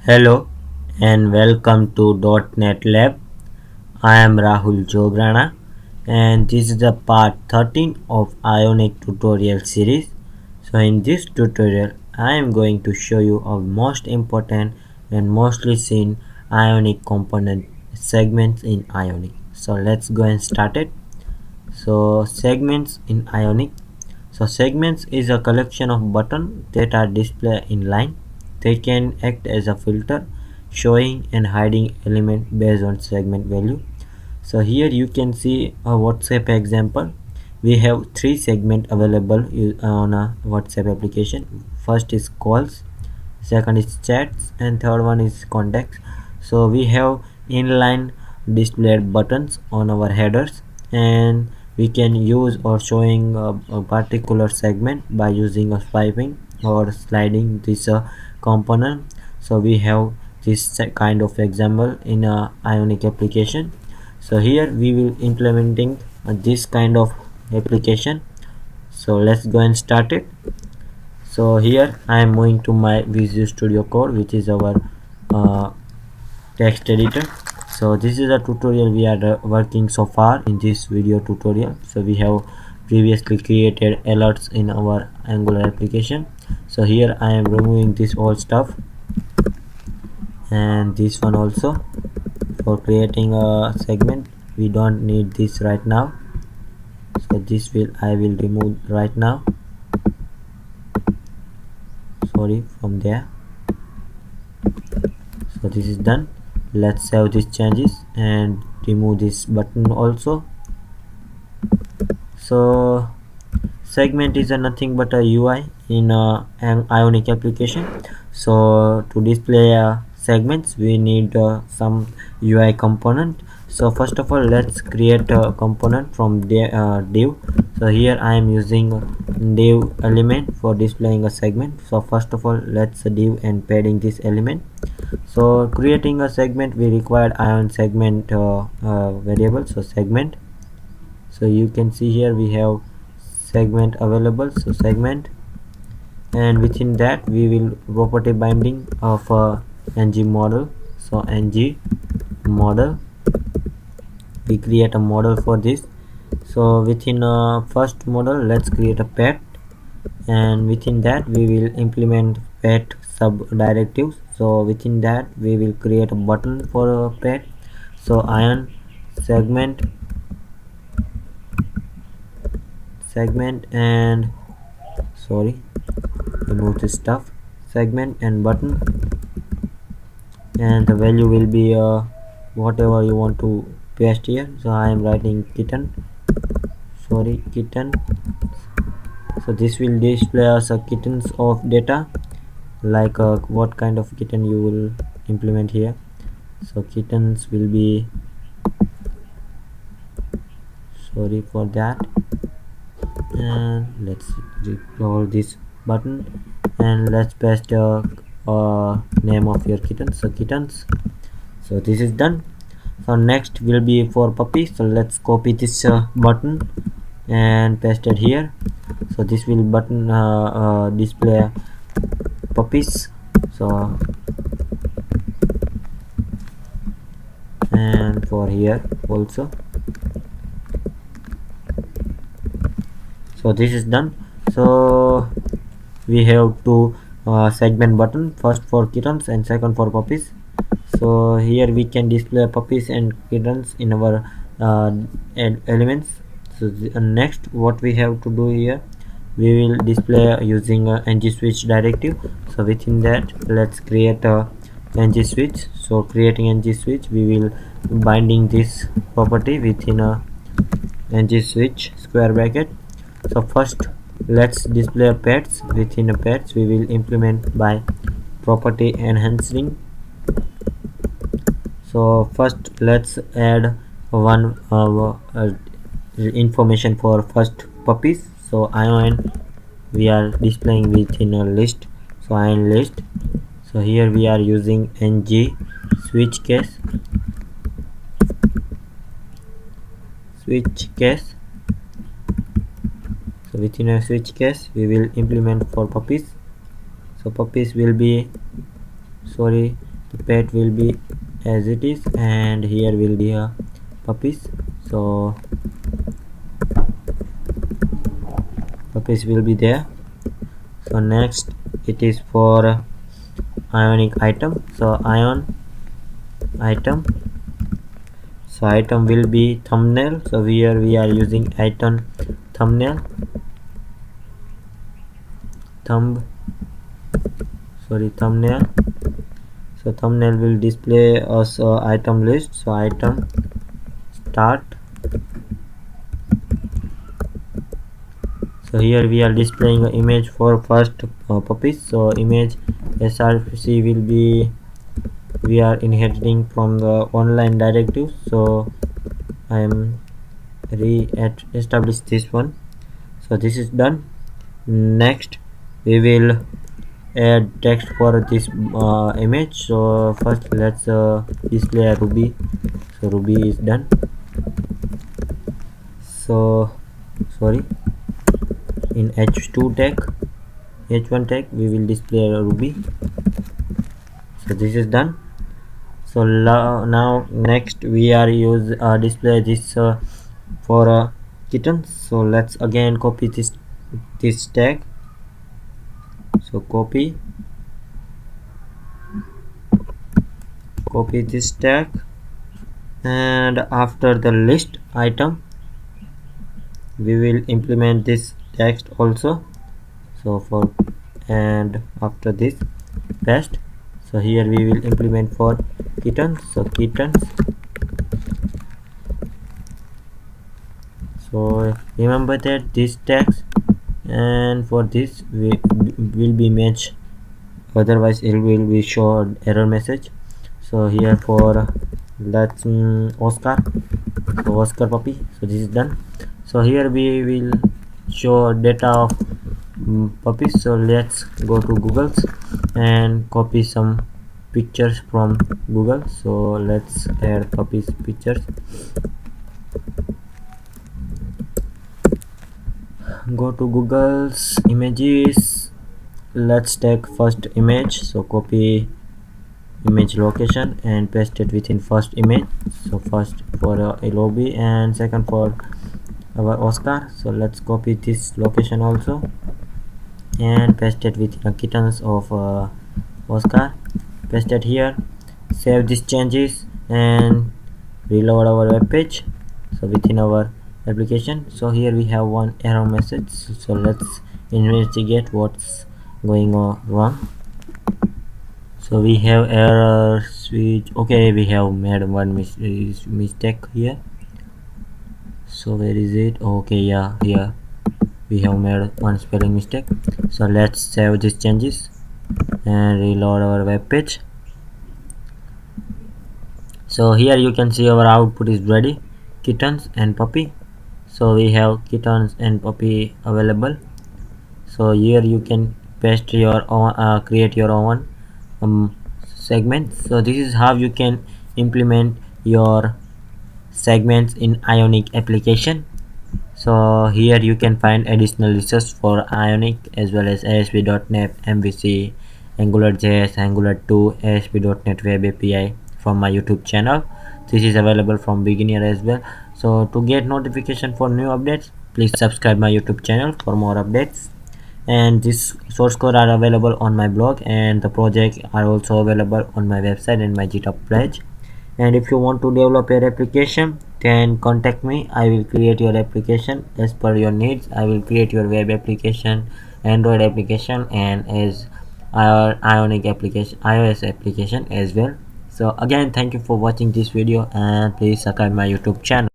Hello and welcome to .NET Lab. I am Rahul Jograna and this is the part 13 of Ionic tutorial series. So in this tutorial I am going to show you our most important and mostly seen Ionic component segments in Ionic. So let's go and start it. So segments in Ionic. So segments is a collection of buttons that are displayed in line. They can act as a filter, showing and hiding element based on segment value. So here you can see a WhatsApp example. We have three segments available on a WhatsApp application. First is calls, second is chats, and third one is contacts. So we have inline displayed buttons on our headers, and we can use or showing a particular segment by using a swiping or sliding this component. So we have this kind of example in a Ionic application. So here we will implementing this kind of application. So let's go and start it. So here I am moving to my Visual Studio Code, which is our uh, text editor. So this is a tutorial we are working so far in this video tutorial. So we have previously created alerts in our Angular application. So here I am removing this old stuff and this one also. For creating a segment we don't need this right now, so this will I will remove right now, sorry, from there. So this is done. Let's save these changes and remove this button also. So segment is a nothing but a UI in an Ionic application. So to display segments we need some UI component. So first of all let's create a component from div. So here I am using div element for displaying a segment. So first of all let's div and padding this element. So creating a segment we required ion segment variable. So segment, so you can see here we have segment available. So segment, and within that we will property binding of ng model. So ng model, we create a model for this. So within first model let's create a pet, and within that we will implement pet sub directives. So within that we will create a button for a pet. So ion segment and sorry, remove this stuff, segment and button, and the value will be whatever you want to paste here. So I am writing kitten, sorry, kitten. So this will display us a kittens of data, like what kind of kitten you will implement here. So kittens will be, sorry for that, and let's recall this button and let's paste name of your kitten. So kittens. So this is done. So next will be for puppy. So let's copy this button and paste it here. So this will button display puppies. So and for here also. So this is done. So we have two segment button, first for kittens and second for puppies. So here we can display puppies and kittens in our elements. So next what we have to do here, we will display using a ng switch directive. So within that let's create a ng switch. So creating ng switch, we will binding this property within a ng switch square bracket. So first let's display pets. Within a pets we will implement by property enhancing. So first let's add one information for first puppies. So ion we are displaying within a list. So ion list. So here we are using ng switch case, so within a switch case we will implement for puppies. So puppies will be, sorry, the pet will be as it is, and here will be a puppies. So puppies will be there. So next it is for ionic item. So ion item, so item will be thumbnail. So here we are using item thumbnail, thumbnail. So thumbnail will display us item list. So item start. So here we are displaying an image for first puppies. So image src will be, we are inheriting from the online directive. So I am re-establish this one. So this is done. Next we will add text for this image. So first let's display a ruby. So ruby is done. So sorry, in h2 tag, h1 tag we will display a ruby. So this is done. So now next we are use display this for kitten. So let's again copy this tag. So copy this tag, and after the list item we will implement this text also. So for, and after this paste. So here we will implement for kittens. So kittens. So remember that this text and for this we will be match, otherwise it will be show error message. So here for let's Oscar. So Oscar puppy. So this is done. So here we will show data of puppies. So let's go to Google's and copy some pictures from Google. So let's add puppies pictures. Go to Google's images. Let's take first image. So copy image location and paste it within first image. So first for a lobby and second for our Oscar. So let's copy this location also and paste it with the kittens of Oscar. Paste it here. Save these changes and reload our web page. So within our application. So here we have one error message. So let's investigate what's going on wrong. So we have error switch. Okay, we have made one mistake here. So where is it? Okay, yeah, here we have made one spelling mistake. So let's save these changes and reload our web page. So here you can see our output is ready, kittens and puppy. So we have kittens and puppy available. So here you can paste your own create your own segments. So this is how you can implement your segments in Ionic application. So here you can find additional resources for Ionic as well as ASP.NET, MVC, AngularJS, Angular 2, ASP.NET Web API from my YouTube channel. This is available from beginner as well. So to get notification for new updates, please subscribe my YouTube channel for more updates. And this source code are available on my blog, and the project are also available on my website and my GitHub page. And if you want to develop your application, then contact me. I will create your application as per your needs. I will create your web application, Android application, and as our Ionic application, iOS application as well. So again, thank you for watching this video, and please subscribe my YouTube channel.